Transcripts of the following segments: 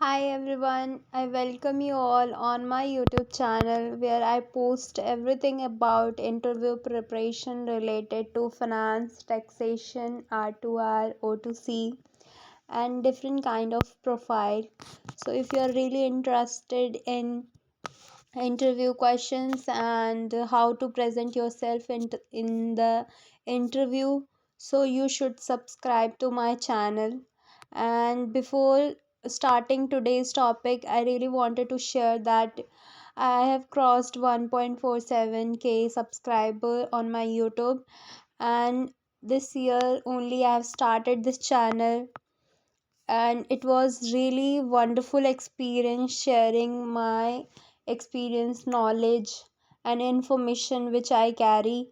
Hi everyone, I welcome you all on my YouTube channel where I post everything about interview preparation related to finance, taxation, R2R, O2C and different kind of profile. So if you are really interested in interview questions and how to present yourself in the interview, so you should subscribe to my channel. And before starting today's topic, I really wanted to share that I have crossed 1.47k subscriber on my YouTube, and this year only I have started this channel, and it was really wonderful experience sharing my experience, knowledge and information which I carry.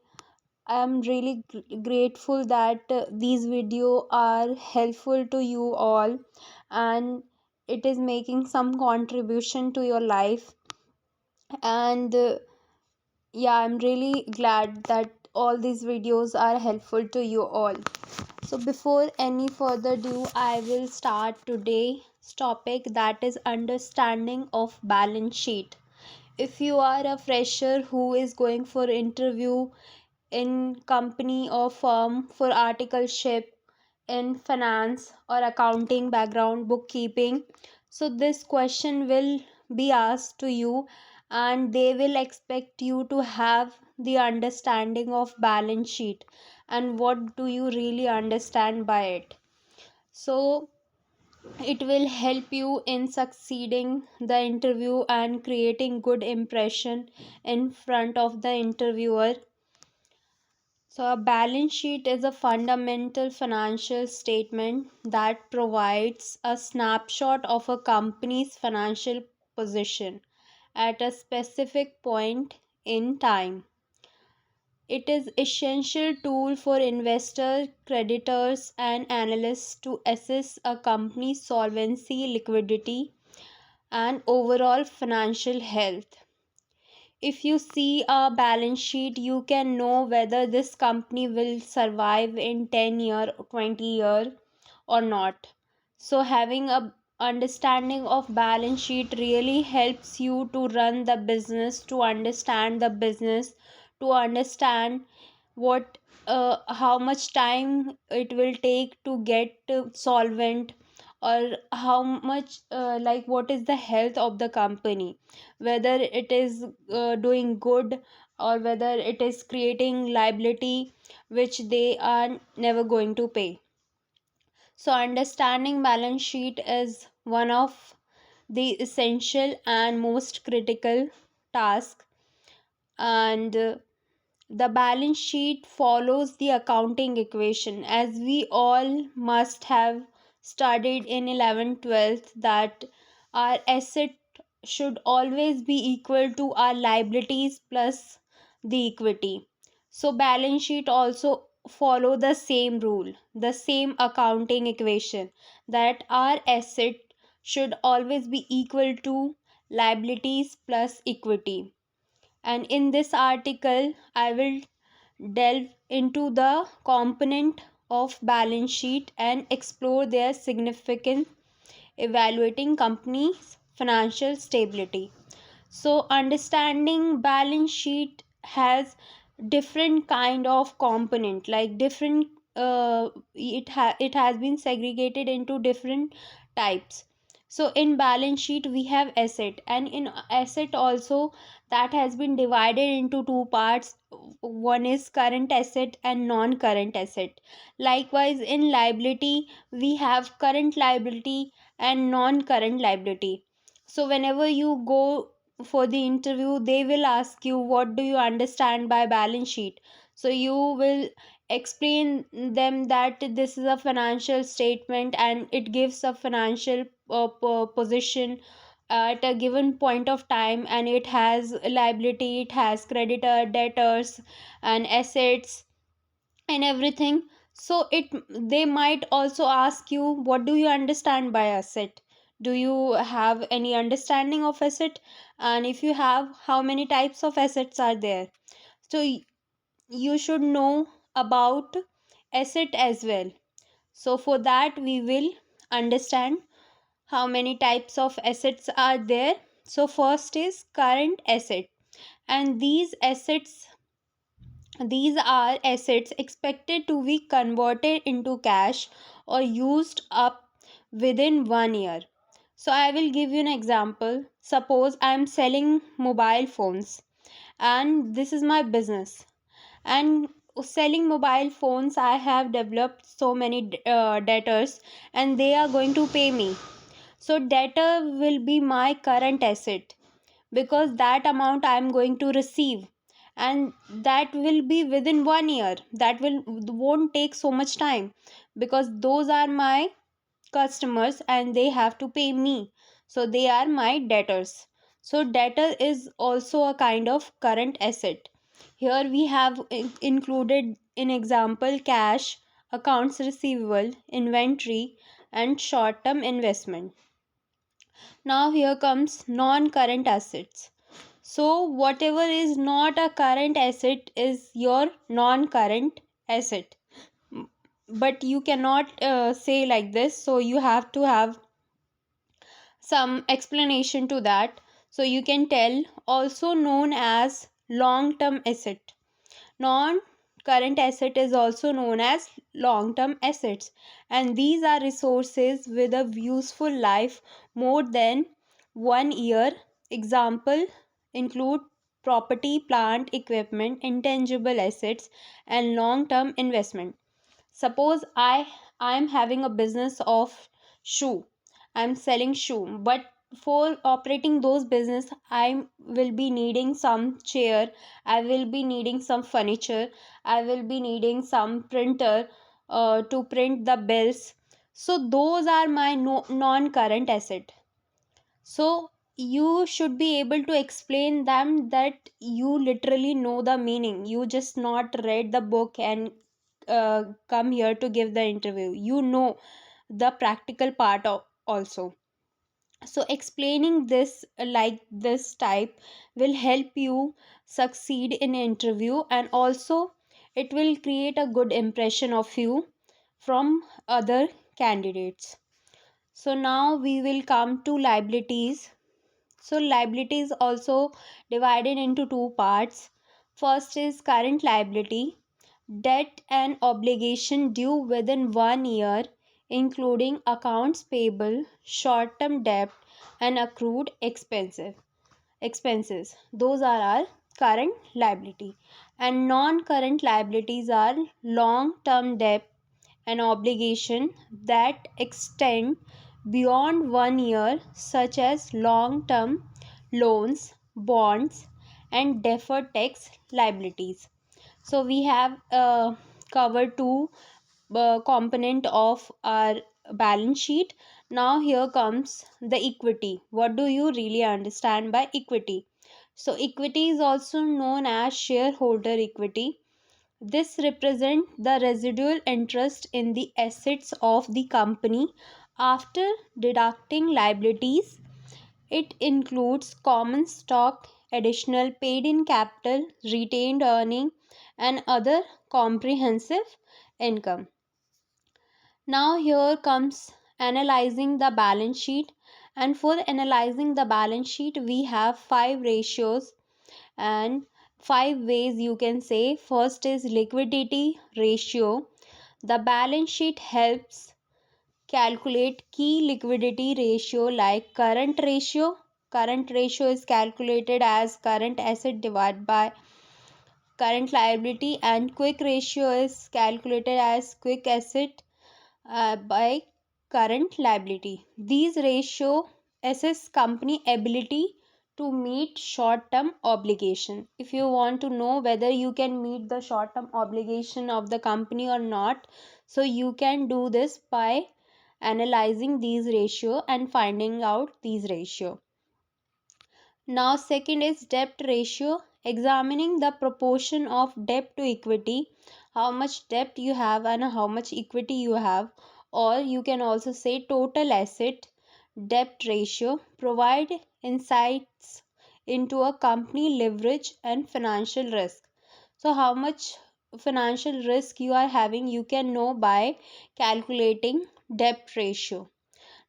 I am really grateful that these video are helpful to you all, and it is making some contribution to your life. And yeah, I'm really glad that all these videos are helpful to you all. So before any further ado, I will start today's topic, that is understanding of balance sheet. If you are a fresher who is going for interview in company or firm for articleship in finance or accounting background, bookkeeping, so this question will be asked to you, and they will expect you to have the understanding of balance sheet and what do you really understand by it. So it will help you in succeeding the interview and creating good impression in front of the interviewer. So, a balance sheet is a fundamental financial statement that provides a snapshot of a company's financial position at a specific point in time. It is essential tool for investors, creditors and analysts to assess a company's solvency, liquidity and overall financial health. If you see a balance sheet, you can know whether this company will survive in 10 year, 20 year or not. So having a understanding of balance sheet really helps you to run the business, to understand the business, to understand what how much time it will take to get solvent, or how much like what is the health of the company, whether it is doing good or whether it is creating liability which they are never going to pay. So understanding balance sheet is one of the essential and most critical task. And the balance sheet follows the accounting equation, as we all must have studied in 11th 12th, that our asset should always be equal to our liabilities plus the equity. So balance sheet also follow the same rule, the same accounting equation, that our asset should always be equal to liabilities plus equity. And in this article I will delve into the component of balance sheet and explore their significance evaluating companies financial stability. So understanding balance sheet has different kind of component, like different it has been segregated into different types. So in balance sheet we have asset, and in asset also that has been divided into two parts. One is current asset and non current asset. Likewise in liability we have current liability and non current liability. So whenever you go for the interview, they will ask you what do you understand by balance sheet. So you will explain them that this is a financial statement and it gives a financial position at a given point of time, and it has liability, it has creditor, debtors and assets and everything. So it, they might also ask you what do you understand by asset, do you have any understanding of asset, and if you have, how many types of assets are there. So you should know about asset as well. So for that we will understand how many types of assets are there? So first is current asset, and these are assets expected to be converted into cash or used up within 1 year. So I will give you an example. Suppose I am selling mobile phones and this is my business. And selling mobile phones, I have developed so many debtors and they are going to pay me. So debtor will be my current asset because that amount I am going to receive, and that will be within 1 year. That will won't take so much time because those are my customers and they have to pay me, so they are my debtors. So debtor is also a kind of current asset. Here we have included in example cash, accounts receivable, inventory, and short term investment. Now here comes non current assets. So whatever is not a current asset is your non current asset. But you cannot say like this, so you have to have some explanation to that. So you can tell also known as long term asset. Non current asset is also known as long term assets, and these are resources with a useful life more than 1 year. Example include property, plant, equipment, intangible assets, and long term investment. Suppose I am having a business of shoe. I'm selling shoe, but for operating those business I will be needing some chair, I will be needing some furniture, I will be needing some printer to print the bills. So those are my non current asset. So you should be able to explain them that you literally know the meaning. You just not read the book and come here to give the interview. You know the practical part of also. So explaining this like this type will help you succeed in interview, and also it will create a good impression of you from other candidates. So now we will come to liabilities. So liability is also divided into two parts. First is current liability, debt and obligation due within 1 year, including accounts payable, short-term debt, and accrued expenses. Those are our current liability. And non-current liabilities are long-term debt and obligation that extend beyond 1 year, such as long term loans, bonds, and deferred tax liabilities. So, we have covered two component of our balance sheet. Now, here comes the equity. What do you really understand by equity? So, equity is also known as shareholder equity. This represents the residual interest in the assets of the company after deducting liabilities. It includes common stock, additional paid in capital, retained earning, and other comprehensive income. Now, here comes analyzing the balance sheet. And for analyzing the balance sheet, we have five ratios and five ways you can say. First is liquidity ratio. The balance sheet helps calculate key liquidity ratio like current ratio is calculated as current asset divided by current liability, and quick ratio is calculated as quick asset by current liability. These ratio assess company ability to meet short term obligation. If you want to know whether you can meet the short term obligation of the company or not, so you can do this by analyzing these ratio and finding out these ratio. Now, second is debt ratio, examining the proportion of debt to equity, how much debt you have and how much equity you have, or you can also say total asset debt ratio, provide insights into a company leverage and financial risk. So, how much financial risk you are having, you can know by calculating debt ratio.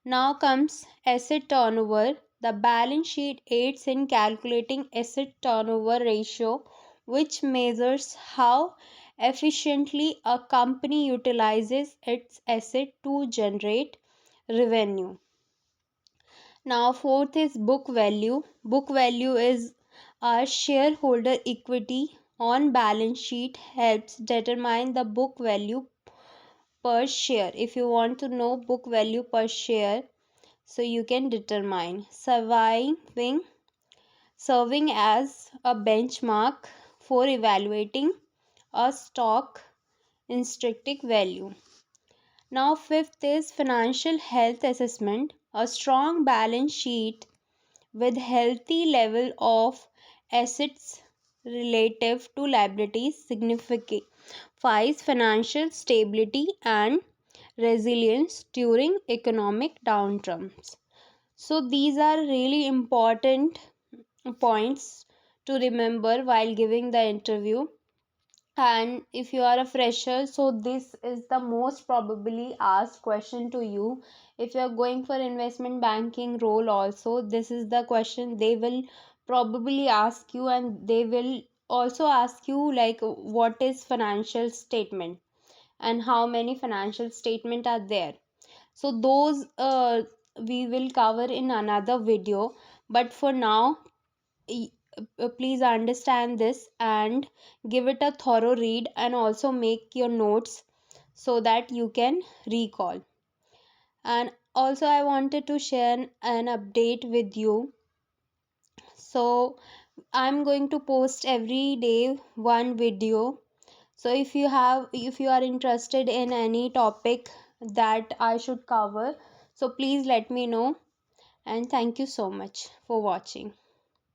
Now comes asset turnover. The balance sheet aids in calculating asset turnover ratio, which measures how efficiently a company utilizes its asset to generate revenue. Now, fourth is book value. Book value is our shareholder equity on balance sheet helps determine the book value per share. If you want to know book value per share, so you can determine serving as a benchmark for evaluating a stock intrinsic value. Now, fifth is financial health assessment. A strong balance sheet with healthy level of assets relative to liabilities signifies financial stability and resilience during economic downturns. So these are really important points to remember while giving the interview. And if you are a fresher, so this is the most probably asked question to you. If you are going for investment banking role also, this is the question they will probably ask you, and they will also ask you like what is financial statement and how many financial statement are there. So those we will cover in another video, but for now please understand this and give it a thorough read, and also make your notes so that you can recall. And also I wanted to share an update with you. So I'm going to post every day one video. So if you are interested in any topic that I should cover, so please let me know. And thank you so much for watching.